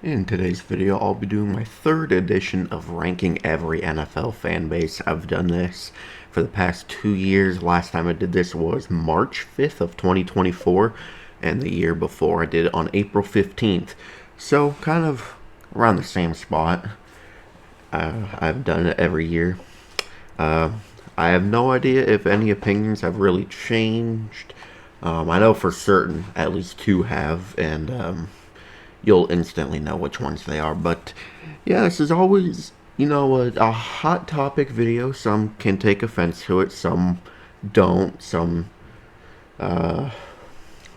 In today's video, I'll be doing my third edition of ranking every NFL fan base. I've done this for the past 2 years. Last time I did this was March 5th of 2024, and the year before I did it on April 15th. So, kind of around the same spot. I've done it every year. Uh, I have no idea if any opinions have really changed. I know for certain at least two have, and you'll instantly know which ones they are. But yeah, this is always, a hot topic video. Some can take offense to it, some don't, some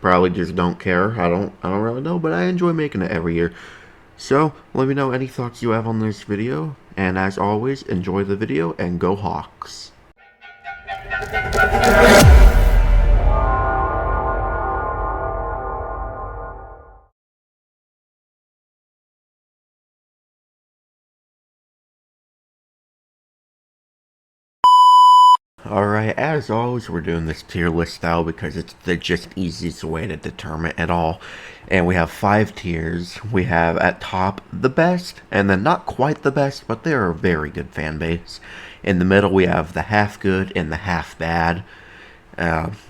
probably just don't care. I don't really know, but I enjoy making it every year. So let me know any thoughts you have on this video, and as always, enjoy the video and go Hawks. Alright, as always, we're doing this tier list style because it's the just easiest way to determine it all. And we have 5 tiers. We have at top the best, and then not quite the best, but they're a very good fan base. In the middle, we have the half good and the half bad.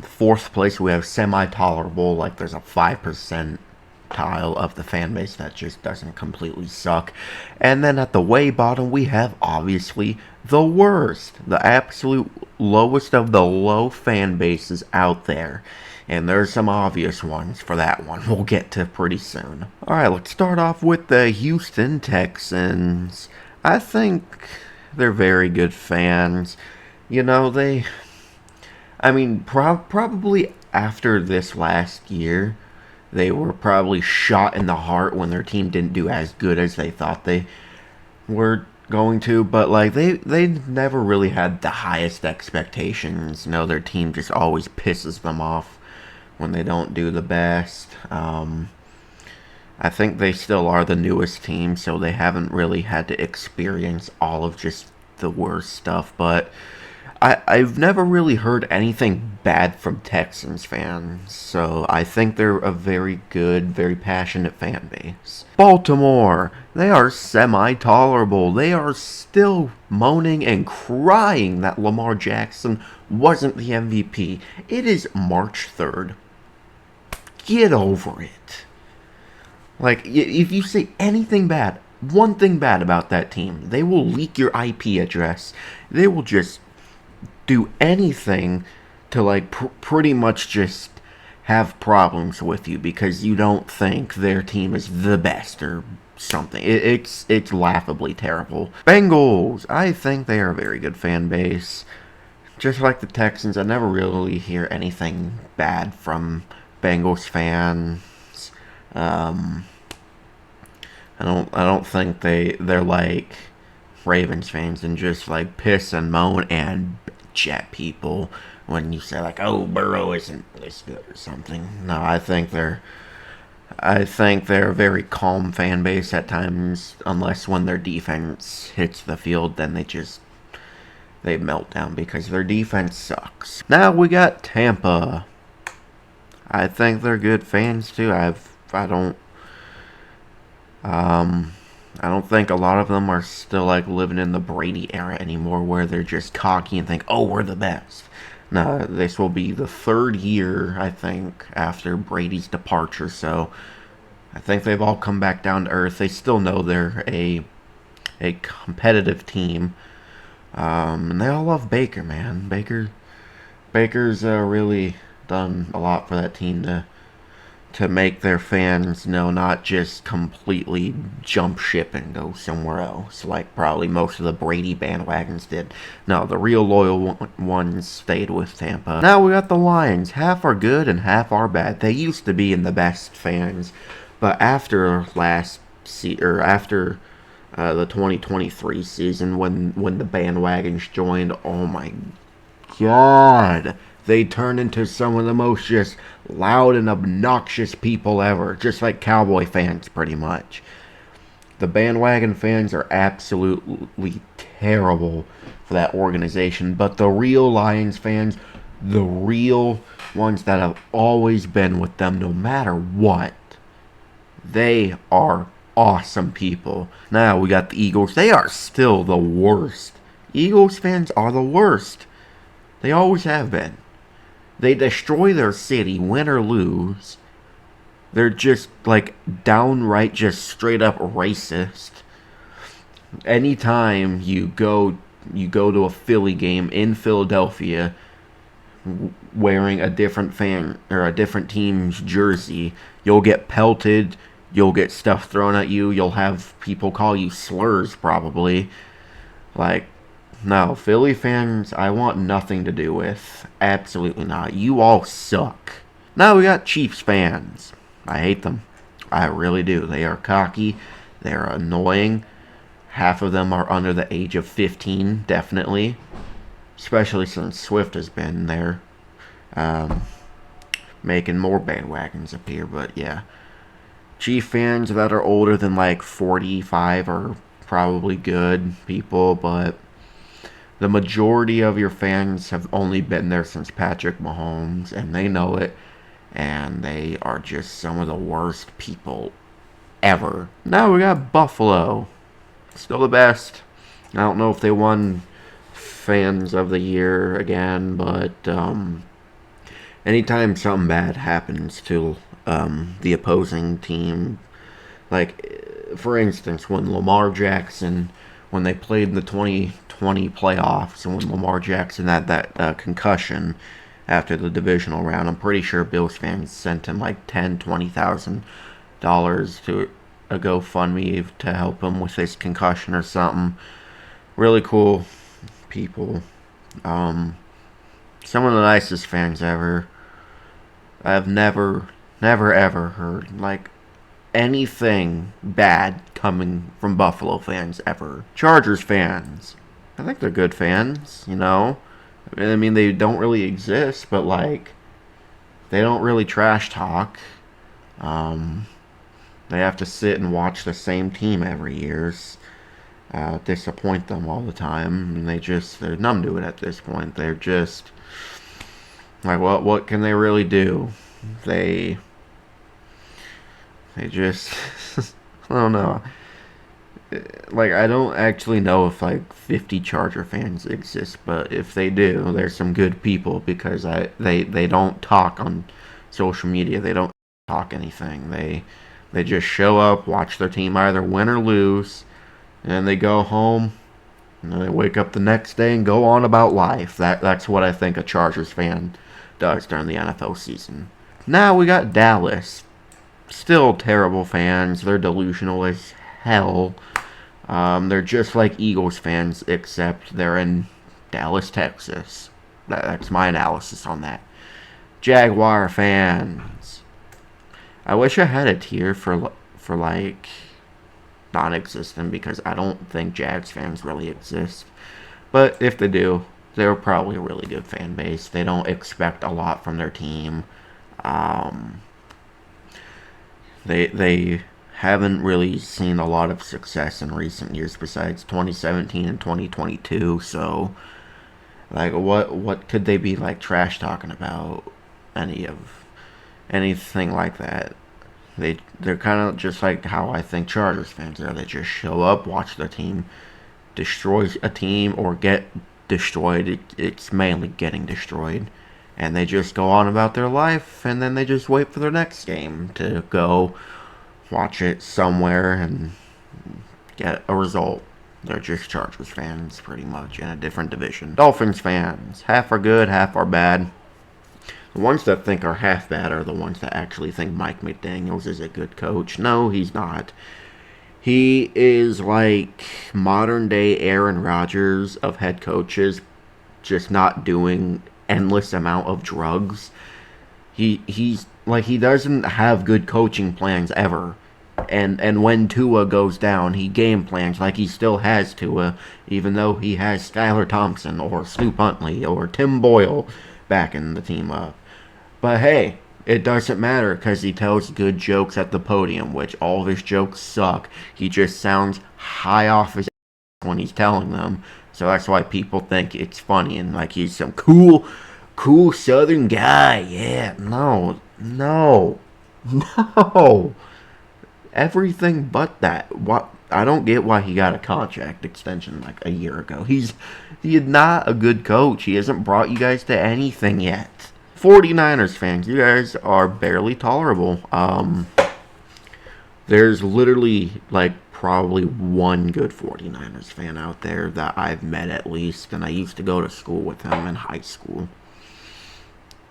Fourth place, we have semi-tolerable, like there's a 5% tile of the fan base that just doesn't completely suck. And then at the way bottom, we have obviously the worst, the absolute lowest of the low fan bases out there. And there's some obvious ones for that one we'll get to pretty soon. Alright, let's start off with the Houston Texans. I think they're very good fans. Probably after this last year, they were probably shot in the heart when their team didn't do as good as they thought they were going to, but like they never really had the highest expectations. Their team just always pisses them off when they don't do the best. I think they still are the newest team, so they haven't really had to experience all of just the worst stuff, but I've never really heard anything bad from Texans fans, so I think they're a very good, very passionate fan base. Baltimore, they are semi-tolerable. They are still moaning and crying that Lamar Jackson wasn't the MVP. It is March 3rd. Get over it. Like, if you say anything bad, one thing bad about that team, they will leak your IP address. They will just do anything to like pretty much just have problems with you because you don't think their team is the best or something. It's laughably terrible. Bengals, I think they are a very good fan base. Just like the Texans, I never really hear anything bad from Bengals fans. I don't think they're like Ravens fans and just like piss and moan and at people when you say like, "Oh, Burrow isn't this good" or something. No, I think they're a very calm fan base at times, unless when their defense hits the field, then they melt down because their defense sucks. Now we got Tampa. I think they're good fans too. I don't think a lot of them are still like living in the Brady era anymore where they're just cocky and think, "Oh, we're the best." No, this will be the third year, I think, after Brady's departure, so I think they've all come back down to earth. They still know they're a competitive team. And they all love Baker, man. Baker's really done a lot for that team to make their fans, not just completely jump ship and go somewhere else, like probably most of the Brady bandwagons did. No, the real loyal ones stayed with Tampa. Now we got the Lions. Half are good and half are bad. They used to be in the best fans, but after after the 2023 season, when the bandwagons joined, oh my God, they turned into some of the most just loud and obnoxious people ever. Just like Cowboy fans, pretty much. The bandwagon fans are absolutely terrible for that organization. But the real Lions fans, the real ones that have always been with them no matter what, they are awesome people. Now we got the Eagles. They are still the worst. Eagles fans are the worst. They always have been. They destroy their city, win or lose. They're just like downright, just straight up racist. Anytime you go to a Philly game in Philadelphia wearing a different fan or a different team's jersey, you'll get pelted, you'll get stuff thrown at you, you'll have people call you slurs probably. Like, no, Philly fans I want nothing to do with. Absolutely not. You all suck. Now we got Chiefs fans. I hate them. I really do. They are cocky. They're annoying. Half of them are under the age of 15, definitely. Especially since Swift has been there. Making more bandwagons appear, but yeah. Chief fans that are older than like 45 are probably good people, but the majority of your fans have only been there since Patrick Mahomes, and they know it, and they are just some of the worst people ever. Now we got Buffalo. Still the best. I don't know if they won Fans of the Year again, but anytime something bad happens to the opposing team, like for instance, when when they played in the 2020 playoffs, and when Lamar Jackson had that concussion after the divisional round, I'm pretty sure Bills fans sent him like $20,000 to a GoFundMe to help him with his concussion or something. Really cool people. Some of the nicest fans ever. I've never ever heard like anything bad coming from Buffalo fans ever. Chargers fans. I think they're good fans, you know. I mean, they don't really exist, but like they don't really trash talk. They have to sit and watch the same team every year, disappoint them all the time, and they're numb to it at this point. They're just like, what can they really do? They just I don't know. Like, I don't actually know if like 50 Charger fans exist, but if they do, there's some good people because they don't talk on social media. They don't talk anything. They just show up, watch their team either win or lose, and they go home, and then they wake up the next day and go on about life. That's what I think a Chargers fan does during the NFL season. Now we got Dallas. Still terrible fans. They're delusional as hell. They're just like Eagles fans, except they're in Dallas, Texas. That's my analysis on that. Jaguar fans. I wish I had a tier for like non-existent because I don't think Jags fans really exist. But if they do, they're probably a really good fan base. They don't expect a lot from their team. They haven't really seen a lot of success in recent years besides 2017 and 2022. So, like, what could they be like trash talking about? Anything like that? They're kind of just like how I think Chargers fans are. They just show up, watch their team destroy a team or get destroyed. It's mainly getting destroyed, and they just go on about their life, and then they just wait for their next game to go watch it somewhere and get a result. They're just Chargers fans, pretty much, in a different division. Dolphins fans. Half are good, half are bad. The ones that think are half bad are the ones that actually think Mike McDaniels is a good coach. No, he's not. He is like modern-day Aaron Rodgers of head coaches, just not doing endless amount of drugs. He's like, he doesn't have good coaching plans ever. And when Tua goes down, he game plans like he still has Tua, even though he has Skylar Thompson or Snoop Huntley or Tim Boyle backing the team up. But hey, it doesn't matter because he tells good jokes at the podium, which all of his jokes suck. He just sounds high off his ass when he's telling them. So that's why people think it's funny and like he's some cool Southern guy. Yeah, no. everything but that. What I don't get why he got a contract extension like a year ago. He is not a good coach. He hasn't brought you guys to anything yet. 49ers fans, you guys are barely tolerable. There's literally like probably one good 49ers fan out there that I've met at least, and I used to go to school with him in high school.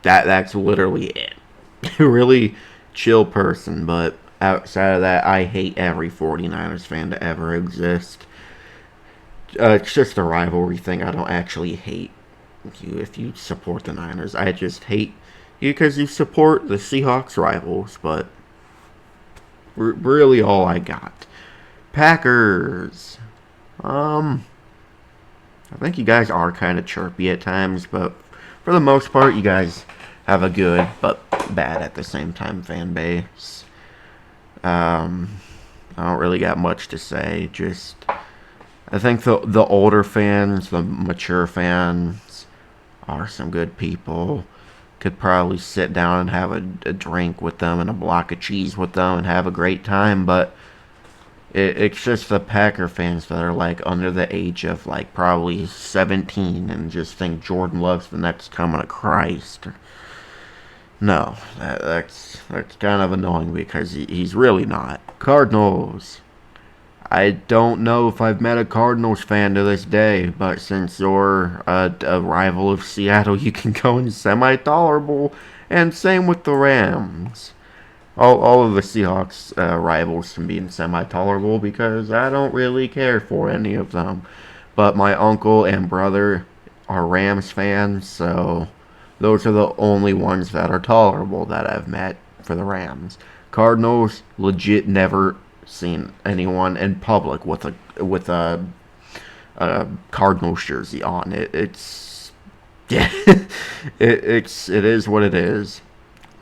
That's literally it. Really chill person, but outside of that, I hate every 49ers fan to ever exist. It's just a rivalry thing. I don't actually hate you if you support the Niners. I just hate you because you support the Seahawks rivals, but really all I got. Packers. I think you guys are kind of chirpy at times, but for the most part, you guys have a good but bad at the same time fan base. I don't really got much to say. Just I think the older fans, the mature fans, are some good people. Could probably sit down and have a drink with them and a block of cheese with them and have a great time, but it's just the Packer fans that are like under the age of like probably 17 and just think Jordan Love's the next coming of Christ. No, that's kind of annoying because he's really not. Cardinals. I don't know if I've met a Cardinals fan to this day, but since you're a rival of Seattle, you can go in semi-tolerable, and same with the Rams. All of the Seahawks rivals can be in semi-tolerable because I don't really care for any of them. But my uncle and brother are Rams fans, so those are the only ones that are tolerable that I've met for the Rams. Cardinals, legit never seen anyone in public with a Cardinals jersey on. It's yeah, it is what it is.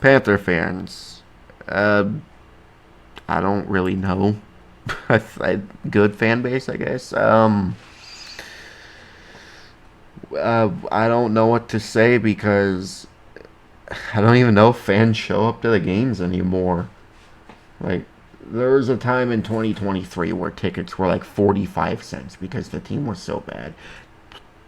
Panther fans, I don't really know. Good fan base, I guess. I don't know what to say because I don't even know if fans show up to the games anymore. Like, there was a time in 2023 where tickets were like 45 cents because the team was so bad.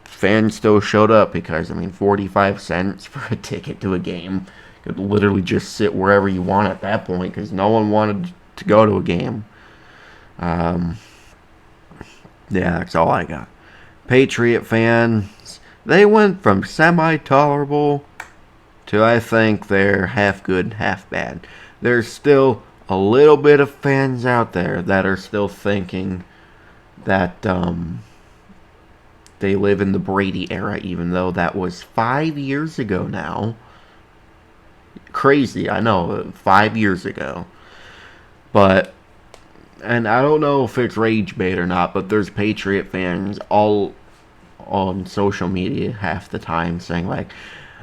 Fans still showed up because, 45 cents for a ticket to a game. You could literally just sit wherever you want at that point because no one wanted to go to a game. Yeah, that's all I got. Patriot fans, they went from semi-tolerable to I think they're half good, half bad. There's still a little bit of fans out there that are still thinking that they live in the Brady era, even though that was 5 years ago now. Crazy, I know, 5 years ago. But, and I don't know if it's rage bait or not, but there's Patriot fans all on social media half the time saying like,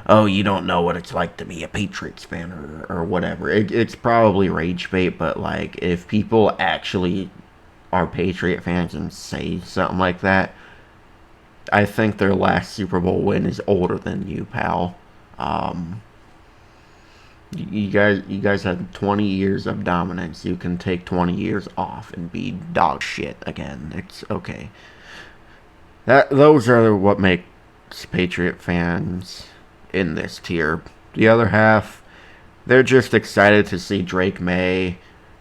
oh, you don't know what it's like to be a Patriots fan or whatever. It's probably rage bait, but like if people actually are Patriot fans and say something like that, I think their last Super Bowl win is older than you, pal. You guys had 20 years of dominance. You can take 20 years off and be dog shit again. It's okay. Those are what makes Patriot fans in this tier. The other half, they're just excited to see Drake May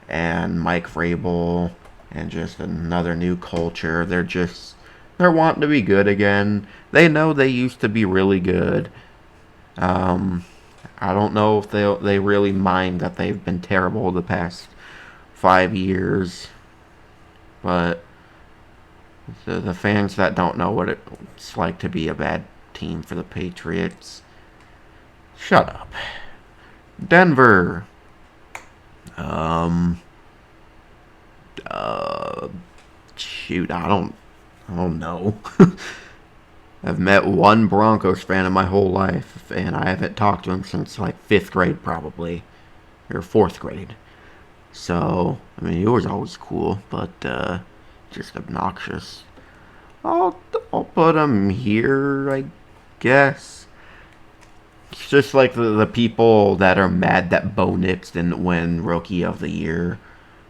and Mike Vrabel and just another new culture. They're wanting to be good again. They know they used to be really good. I don't know if they really mind that they've been terrible the past 5 years, but the fans that don't know what it's like to be a bad team for the Patriots, shut up. Denver. Shoot, I don't know. I've met one Broncos fan in my whole life, and I haven't talked to him since like 5th grade probably, or 4th grade. So, he was always cool, but just obnoxious. I'll put him here, I guess. It's just like the people that are mad that Bo Nix didn't win Rookie of the Year.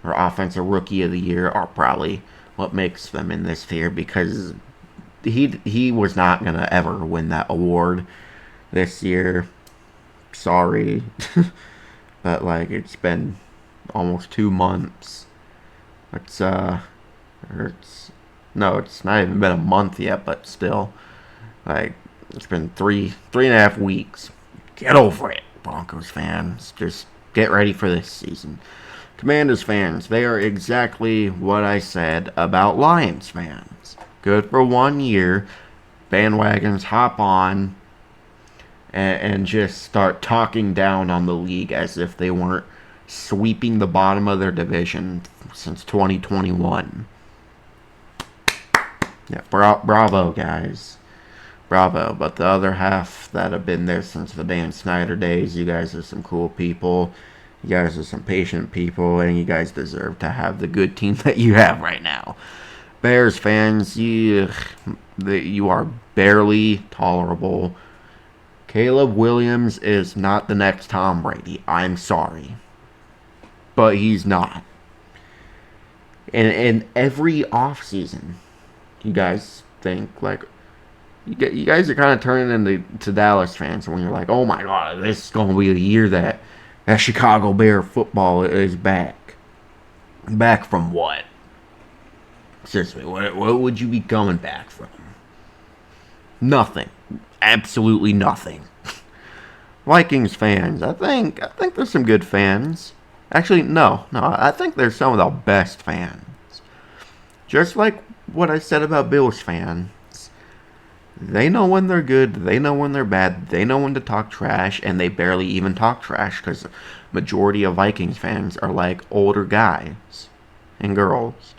or Offensive Rookie of the Year are probably what makes them in this tier, because he was not gonna ever win that award this year. Sorry, but like it's been almost 2 months. It's it's no, it's not even been a month yet, but still, like it's been 3.5 weeks. Get over it, Broncos fans. Just get ready for this season. Commanders fans, they are exactly what I said about Lions fans. Good for 1 year. Bandwagons hop on and just start talking down on the league as if they weren't sweeping the bottom of their division since 2021. Yeah, bravo, guys. Bravo. But the other half that have been there since the Dan Snyder days, you guys are some cool people. You guys are some patient people, and you guys deserve to have the good team that you have right now. Bears fans, you are barely tolerable. Caleb Williams is not the next Tom Brady. I'm sorry. But he's not. And every offseason, you guys think, like, you guys are kind of turning into Dallas fans when you're like, oh my God, this is going to be the year that Chicago Bear football is back. Back from what? Seriously, what would you be coming back from? Nothing. Absolutely nothing. Vikings fans, I think there's some good fans. Actually, no, I think there's some of the best fans. Just like what I said about Bills fans. They know when they're good, they know when they're bad, they know when to talk trash, and they barely even talk trash because majority of Vikings fans are like older guys and girls.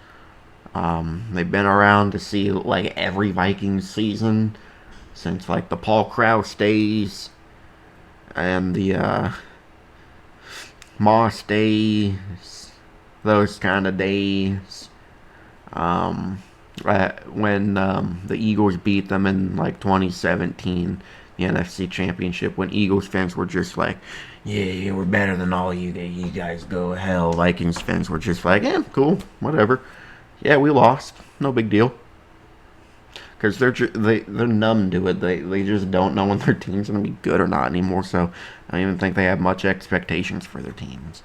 They've been around to see like every Vikings season since like the Paul Krause days and the Moss days, those kind of days. When the Eagles beat them in like 2017, the NFC Championship, when Eagles fans were just like, yeah, we're better than all you guys, go hell. Vikings fans were just like, yeah, cool, whatever. Yeah, we lost, no big deal. Because they're numb to it. They just don't know when their team's going to be good or not anymore, so I don't even think they have much expectations for their teams.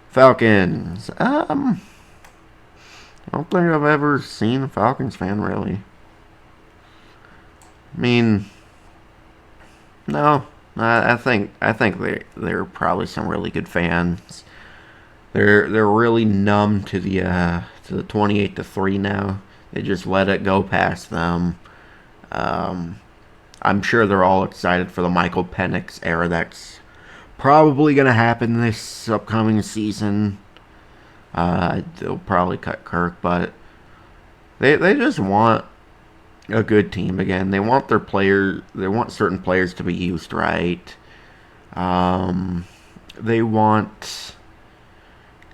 Falcons, I don't think I've ever seen a Falcons fan, really. I mean, no. I think they're probably some really good fans. They're really numb to the 28-3 now. They just let it go past them. I'm sure they're all excited for the Michael Penix era that's probably going to happen this upcoming season. They'll probably cut Kirk, but they just want a good team again. They want their players. They want certain players to be used right. They want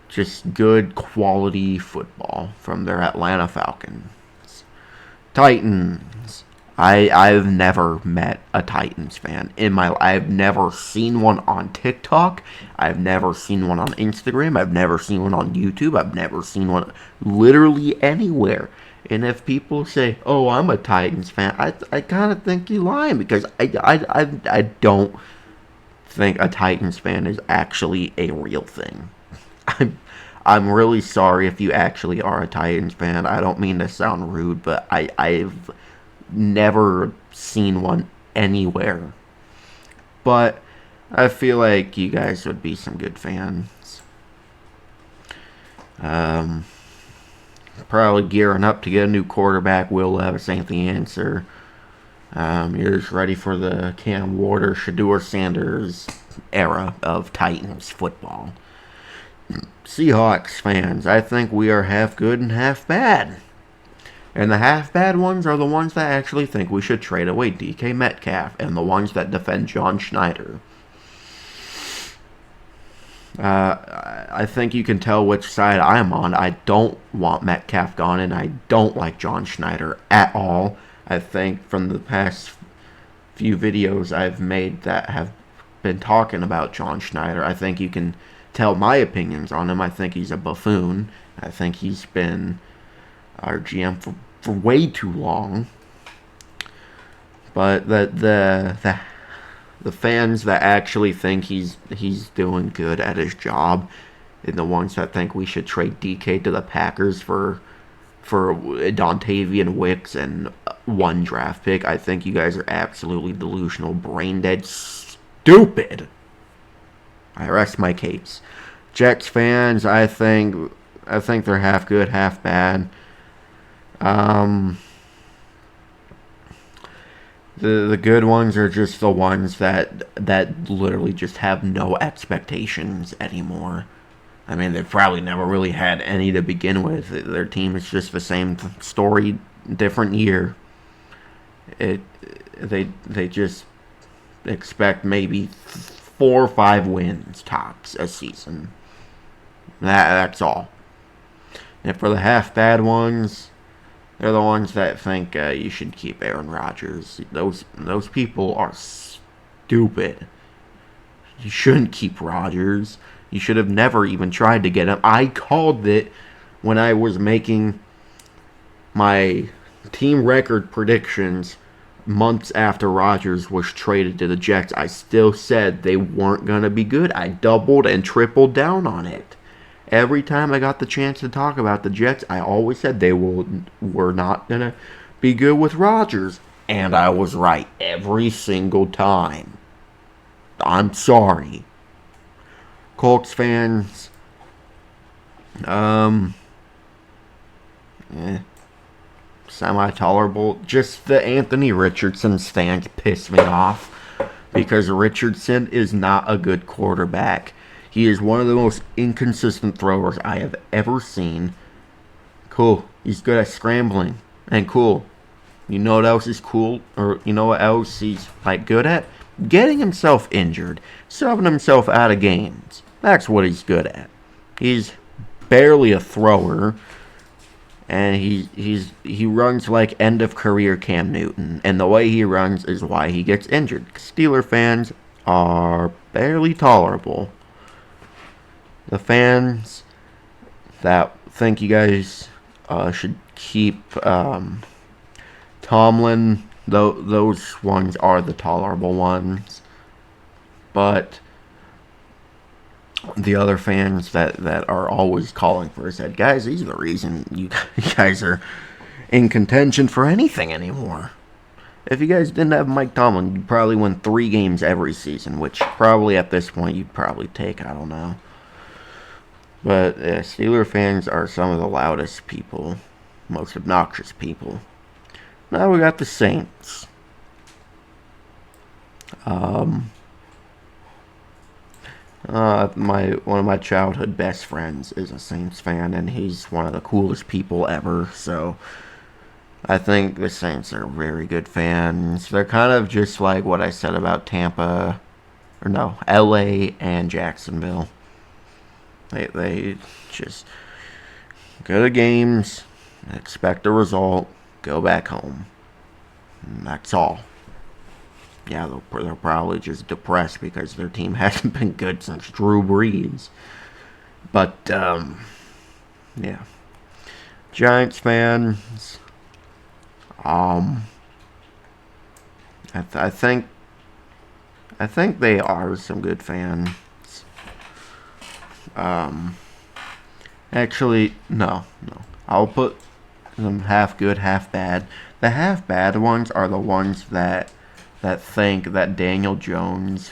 just good quality football from their Atlanta Falcons. Titans. I've never met a Titans fan in my life. I've never seen one on TikTok. I've never seen one on Instagram. I've never seen one on YouTube. I've never seen one literally anywhere. And if people say, "Oh, I'm a Titans fan," I kind of think you're lying, because I don't think a Titans fan is actually a real thing. I'm really sorry if you actually are a Titans fan. I don't mean to sound rude, but I've never seen one anywhere. But I feel like you guys would be some good fans. Probably gearing up to get a new quarterback. Will Levis ain't the answer. You're just ready for the Cam Ward, Shedeur Sanders era of Titans football. Seahawks fans, I think we are half good and half bad. And the half bad ones are the ones that actually think we should trade away DK Metcalf, and the ones that defend John Schneider. I think you can tell which side I'm on. I don't want Metcalf gone, and I don't like John Schneider at all. I think from the past few videos I've made that have been talking about John Schneider, I think you can tell my opinions on him, I think he's a buffoon. I think he's been our GM for way too long. But the fans that actually think he's doing good at his job, and the ones that think we should trade DK to the Packers for Dontavian Wicks and one draft pick, I think you guys are absolutely delusional, brain dead, stupid. I rest my case. Jets fans, I think they're half good, half bad. The good ones are just the ones that literally just have no expectations anymore. I mean, they've probably never really had any to begin with. Their team is just the same story, different year. They just expect maybe 4 or 5 wins tops a season. That's all. And for the half bad ones, they're the ones that think you should keep Aaron Rodgers. Those people are stupid. You shouldn't keep Rodgers. You should have never even tried to get him. I called it when I was making my team record predictions months after Rodgers was traded to the Jets. I still said they weren't going to be good. I doubled and tripled down on it. Every time I got the chance to talk about the Jets, I always said they were not going to be good with Rodgers. And I was right every single time. I'm sorry. Colts fans, semi-tolerable. Just the Anthony Richardson stance pissed me off because Richardson is not a good quarterback. He is one of the most inconsistent throwers I have ever seen. Cool. He's good at scrambling. And cool. You know what else is cool? Or you know what else he's good at? Getting himself injured. Subbing himself out of games. That's what he's good at. He's barely a thrower. And he runs like end of career Cam Newton. And the way he runs is why he gets injured. Steeler fans are barely tolerable. The fans that think you guys should keep Tomlin, those ones are the tolerable ones. But the other fans that are always calling for his head, guys, he's the reason you guys are in contention for anything anymore. If you guys didn't have Mike Tomlin, you'd probably win 3 games every season, which probably at this point you'd probably take, I don't know. But Steeler fans are some of the loudest people, most obnoxious people. Now we got the Saints. One of my childhood best friends is a Saints fan, and he's one of the coolest people ever. So I think the Saints are very good fans. They're kind of just like what I said about LA and Jacksonville. They just go to games, expect a result, go back home. And that's all. Yeah, they're probably just depressed because their team hasn't been good since Drew Brees. But, yeah. Giants fans, I think they are some good fans. Actually, no. I'll put them half good, half bad. The half bad ones are the ones that think that Daniel Jones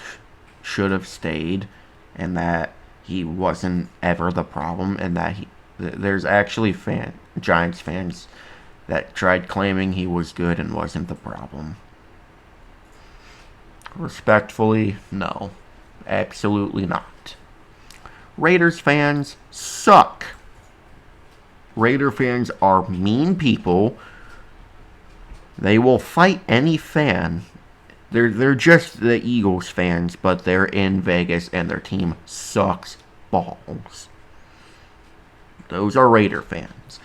should have stayed and that he wasn't ever the problem, and that there's actually Giants fans that tried claiming he was good and wasn't the problem. Respectfully, no. Absolutely not. Raiders fans suck. Raider fans are mean people. They will fight any fan. They're just the Eagles fans, but they're in Vegas and their team sucks balls. Those are Raider fans.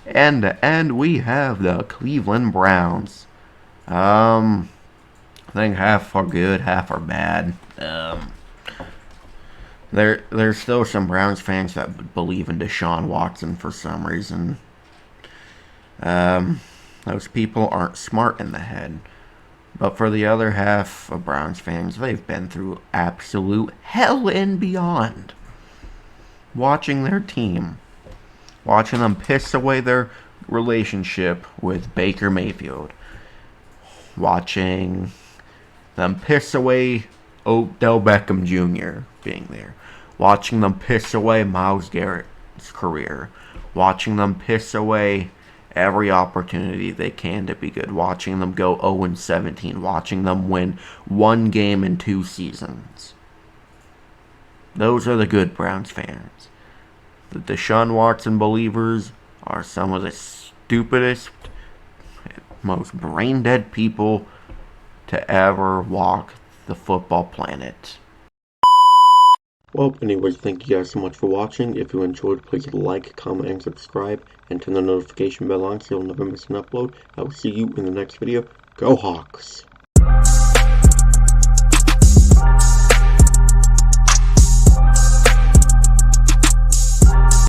And we have the Cleveland Browns. I think half are good, half are bad. there's still some Browns fans that believe in Deshaun Watson for some reason. Those people aren't smart in the head. But for the other half of Browns fans, they've been through absolute hell and beyond. Watching their team, watching them piss away their relationship with Baker Mayfield, watching them piss away Odell Beckham Jr. being there, watching them piss away Myles Garrett's career, watching them piss away every opportunity they can to be good, watching them go 0-17, watching them win one game in 2 seasons. Those are the good Browns fans. The Deshaun Watson believers are some of the stupidest, most brain dead people to ever walk the football planet. Well, anyways, thank you guys so much for watching. If you enjoyed, please like, comment, and subscribe, and turn the notification bell on so you'll never miss an upload. I will see you in the next video. Go Hawks!